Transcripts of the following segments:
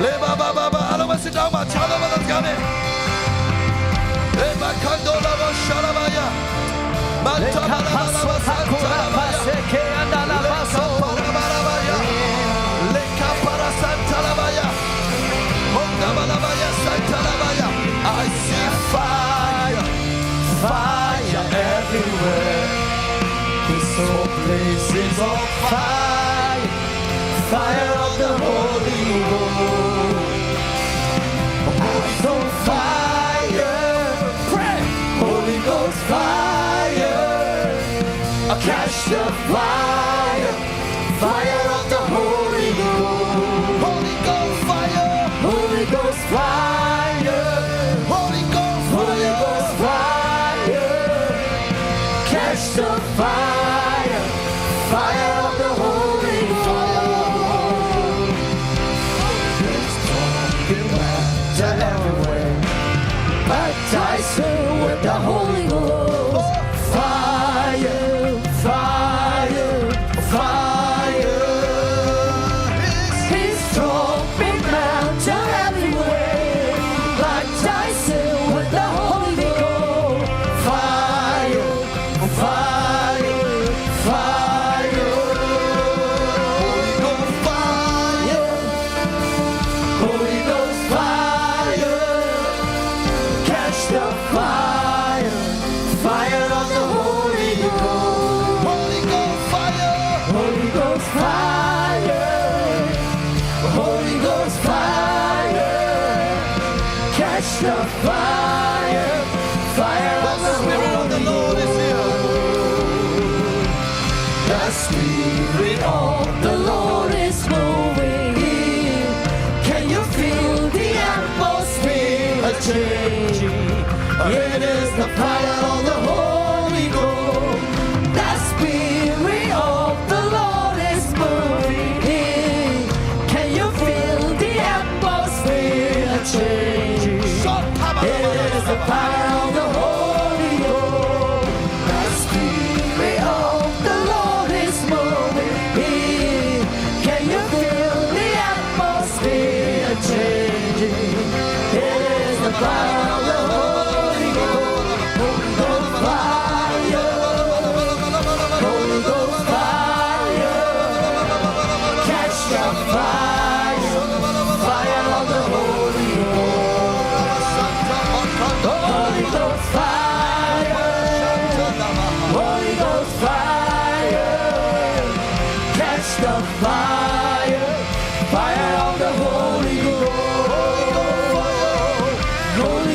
Alla man sit down, man. Tell them what's coming. Kandola Sharabaya. Manta Balabala Santa Labaya. Leka para Santa Labaya. Honda Balabaya Santa Labaya. I see fire, fire everywhere. This whole place is on fire, fire of the Holy Ghost. It's on fire, pray, Holy Ghost fire. I catch the fire, fire of the Holy Ghost. Holy Ghost fire, Holy Ghost fire, Holy Ghost fire, Holy Ghost fire. Catch the fire, fire of the Holy Ghost. It's talking to everywhere, baptize her with the Holy Ghost. Fire, fire, fire. His trumpet mountain everywhere, baptize her with the Holy Ghost. Fire, fire, fire. Holy Ghost fire, Holy Ghost fire. Catch the fire, fire of the Holy Ghost. Holy Ghost fire, Holy Ghost fire, Holy Ghost fire. Catch the fire, fire of the Spirit of the Lord is here. The Spirit of the Lord is moving here. Can you feel the atmosphere changing? It is the fire of the Holy Ghost. The Spirit of the Lord is moving here. Can you feel the atmosphere changing? It is the fire of the Holy Ghost. The Spirit of the Lord is moving here. Can you feel the atmosphere changing? It is the fire of the Holy Ghost. Holy Ghost fire, Holy Ghost fire. Catch the fire, fire of the Holy Ghost. Holy Ghost fire, Holy Ghost fire. Catch the fire, fire of the Holy Ghost. Holy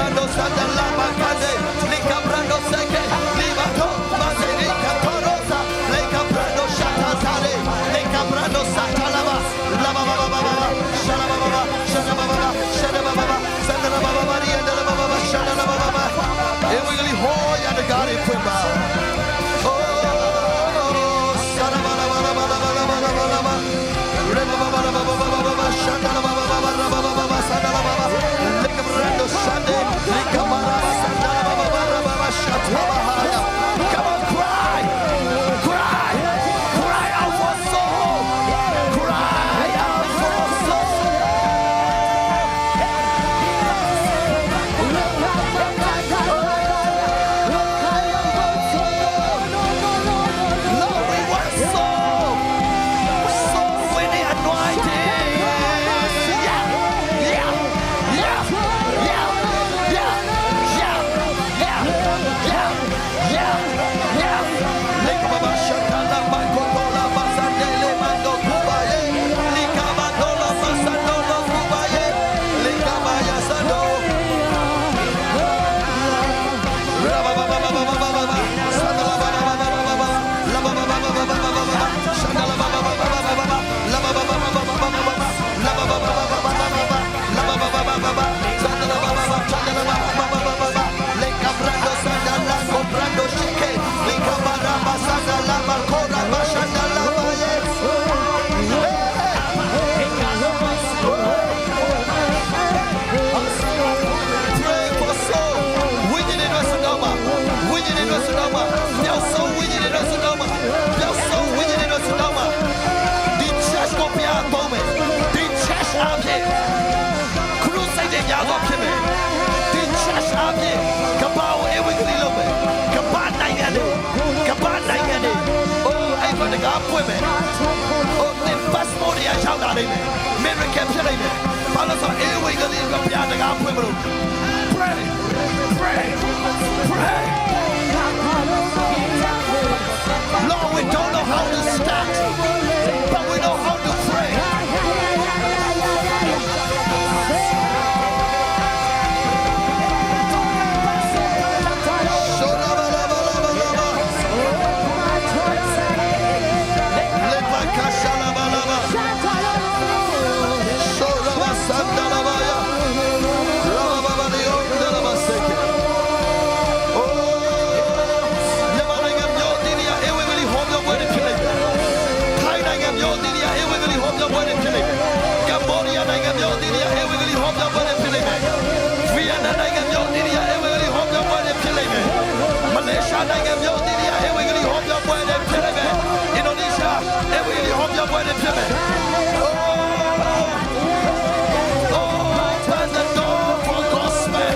brando sanda la macade, lika brando seke, liba to mase lika torosa, lika brando shata sare, lika brando sata lava, lava baba baba, shana baba, shana baba, shana baba, sanda baba bari and baba, shana baba. And we really hold ya the God in Pumba. Oh, shana baba baba baba baba baba, reba baba baba baba, shana baba baba baba, shana baba. Sunday, come on, cry, cry, cry out for soul, cry out for soul. Lord, we want soul, soul with the anointing. Yeah, yeah, yeah. Pray, pray, pray. Lord, we don't know how to start, but we know how to pray. Malaysia, Indonesia, open the door for gospel.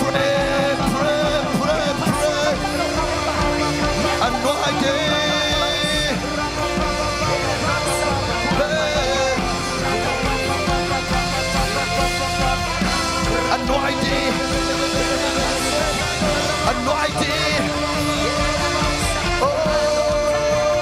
Pray, pray, pray, pray. Anointing. Anointing. Anointing. Oh.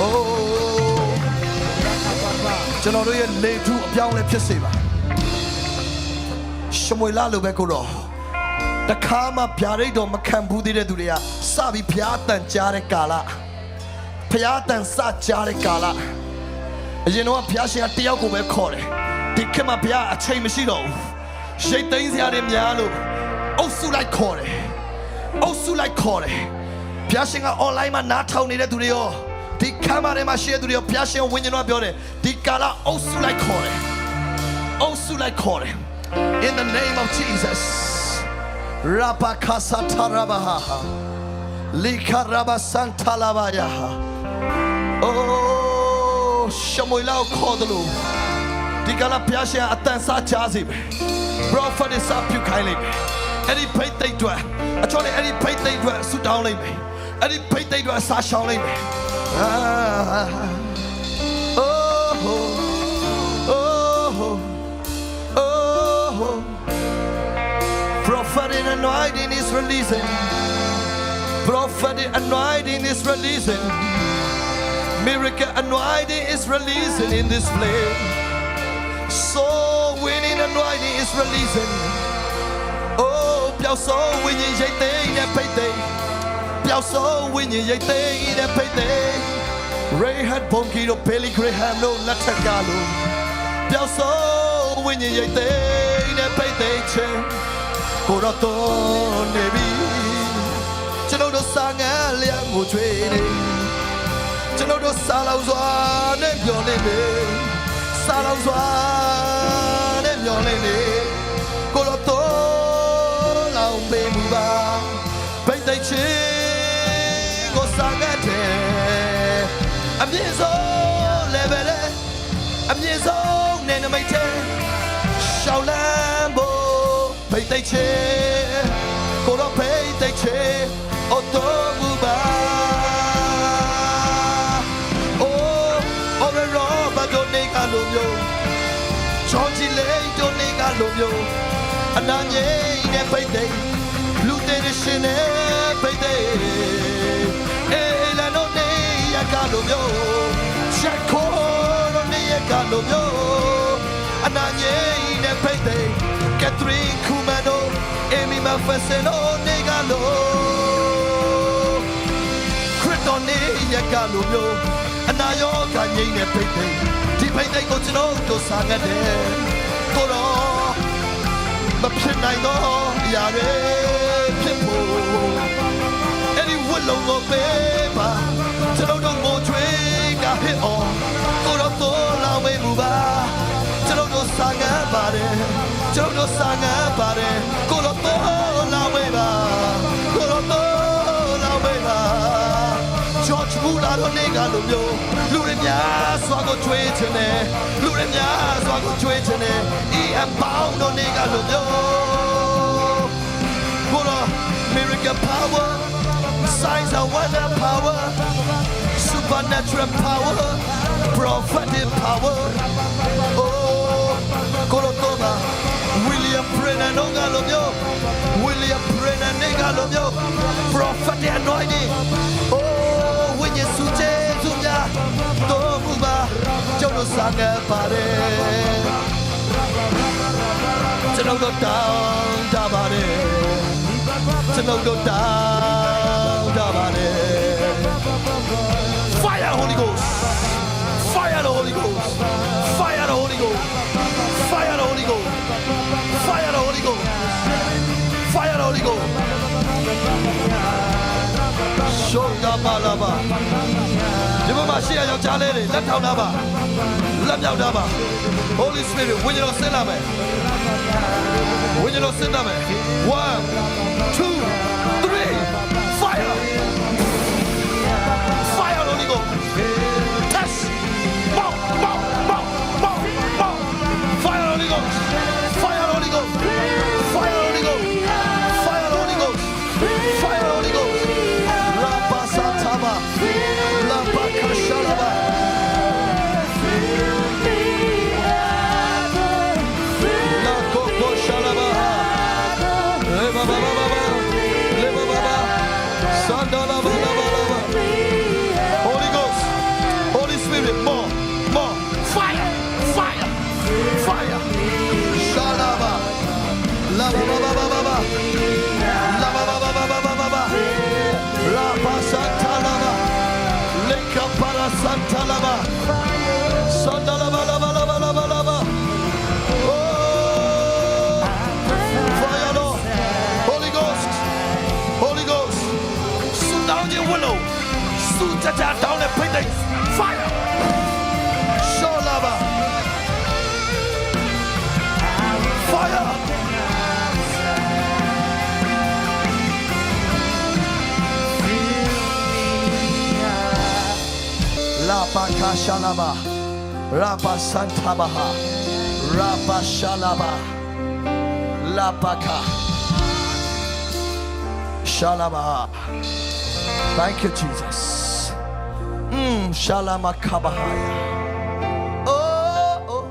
ကျွန်တော်တို့ရဲ့လေထုအပြောင်းလဲဖြစ်စေပါရှမွေလာလိုပဲကိုတော့တခါမှဗျာဒိတ်တော်မခံဘူးသေးတဲ့သူတွေကစပြီးဘုရားတန်ကြားတဲ့ကာလဘုရားတန်စကြားတဲ့ကာလအရင်တော့ဘုရားရှင်ကတယောက်ကိုပဲခေါ်တယ်ဒီခေတ်မှာဘုရားအချိန်မရှိတော့ဘူးရိတ်သိမ်းစရာတွေများလို့အုပ်စုလိုက်ခေါ်တယ်အုပ်စုလိုက်ခေါ်တယ်ဘုရားရှင်က online မှာနားထောင်နေတဲ့သူတွေရောဒီကမ်းပါထဲမှာရှိတဲ့သူတွေရောဘုရားရှင်ဝိညာဉ်တော်ပြောတယ်ဒီကာလအုပ်စုလိုက်ခေါ်တယ်အုပ်စုလိုက်ခေါ်တယ် in the name of Jesus Rabakasatarabaha Likarabasantalabaha Oh Shamuela Kodlu Digala Piasha Atansa Jazib Prophet is up you kindly Any pay they do actually any pay they do sit down me any pay they do Sasha me Prophetic anointing is releasing. Prophetic anointing is releasing. Miracle anointing is releasing in this place. Soul winning anointing is releasing. Oh, Piao soul winning yay day in a payday. Piao soul winning yay day in a payday. Ray had bonky to Billy Graham no Natagalo. Piao soul winning yay day in a payday chain. Coraton nebi Chano do sanga liang mo chwele Chano do salaw zwa ne myon le ne Salaw zwa ne myon le ne Coraton lao be mu ba Bai tai chi ko sanga te A myin song le be le A myin song ne na mai te Shao lan bo Pay they che, go to pay they che, Otomuba. Oh, over Roba don't make a love. Georgie Lay don't make a love. Ananye in a payday, Lieutenant in payday. Elano ne a gallo, Chaco ne a gallo. Ananye in a payday. Catherine Kumano, Amy Mafaseno, Negalo, Cretone, Yagalo, and I all can yin a payday. Deep payday goes to know to Sangade, Toro, Mapinago, Yare, Pipo, any willow of paper, to know no more drink, I hit on, Toro, Lawe Muba. Chano sanga bare, chano sanga bare, koloto la weva, koloto la weva. George Mula do nega lo yo, luremia swago twetene, luremia swago twetene, I am bound do nega lo yo. Kolo miracle power, signs and wonder power, supernatural power, prophetic power. Oh. Colotoba, William Brennan, Ogalomio, William Brennan, Negalomio, prophet anointing. Oh, when you suje, Zumya, Tomuba, Jono Sanga Pare, Chanogo down, Dabare, Chanogo down, Dabare. Fire, Holy Ghost, fire the Holy Ghost, fire the Holy Ghost. Fire the Holy Ghost! Fire the Holy Ghost! Fire the Holy Ghost! Shoga balaba. Diba mashiya young chale, let down naba, let down naba. Holy Spirit, when you don't send naba, when you don't send naba. 1, 2, 3, fire! Fire the Holy Ghost! Test! Bow, bow, bow, bow, bow. Fire Holy Ghost! Fire Holy Ghost! Fire Holy Ghost! Fire Holy Ghost! Fire Holy Ghost! Rabasataba! Labakashalaba! Lakoko Shalaba! Baba Baba! Libara Santa Laba. Santa Laba Laba Laba Laba Laba. Oh, fire Lord. Holy Ghost. Holy Ghost. Shoot down your willow. Shoot down the painting. Fire. Show Laba. Fire. Lapa Kashalaba, Rapa Santabaha, Rapa Shalaba, Lapaka Shalaba. Thank you, Jesus. Shalama Kabahaya. Oh,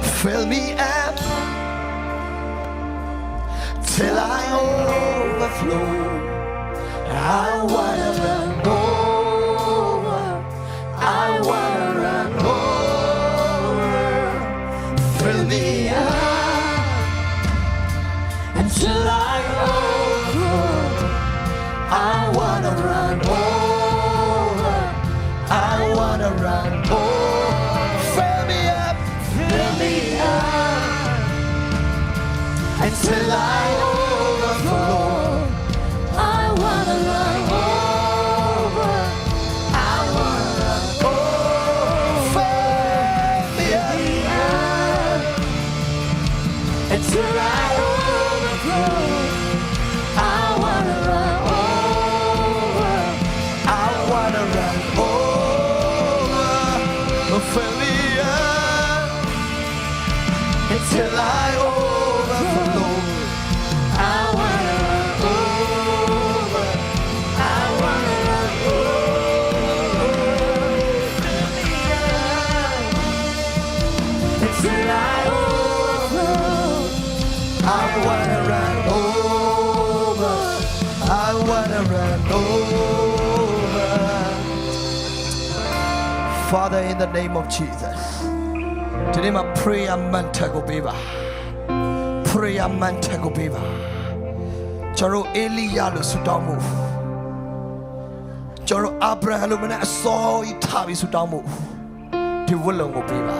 fill me up till I overflow. I wanna run over. I wanna run over. Fill me up until I overflow. I wanna run over. I wanna run over. Fill me up until I overflow. Until I overflow, I wanna run over. I wanna run over. Fill me up until I overflow. I wanna run over. I wanna run over. Fill me up until I I wanna run over. I wanna run over. Father, in the name of Jesus, today my prayer manta go beba. Prayer manta go beba. Charo Elia lo sudamu. Charo Abraham lo mena so itabi sudamu. Di wulong go beba.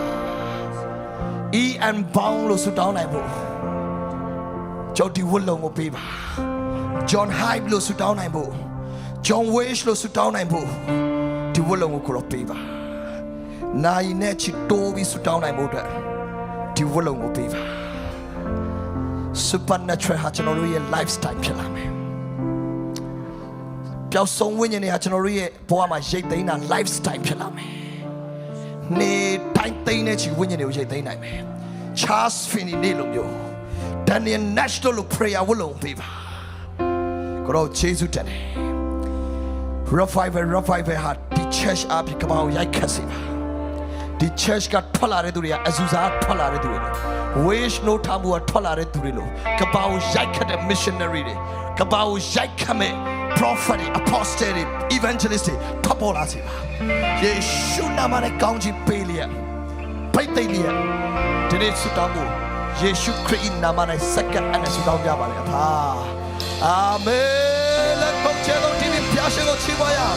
E and bound lo sudamu nai bo. Jody Woolong will be John Hyde lo sit down and John Wish lo sit down and the Woolong will be Na Inechi Toby sit down and the Woolong will be supernatural Hachanori lifestyle Pilame. Piao Song Winnie Hachanori Poama Jadina lifestyle Pilame. Ne Taintainachi Winnie Jadina. Charles Finney Nilum. Daniel national prayer will be. God Jesus today. Revival had the church up about Yakasiva. The church got Polareduria, Azusa Polareduria. Wish no tabu at Polaredurilo. Kabao Yakata missionary. Kabao Yakame, prophetic, apostate, evangelistic, Tapolasiva. Yeshunamane County Palia. Paitalia. Today Sutamu. Yeshu Christ namane second and sudam jabale tha. Amen. Let go chelo tini pyashe go chibaya.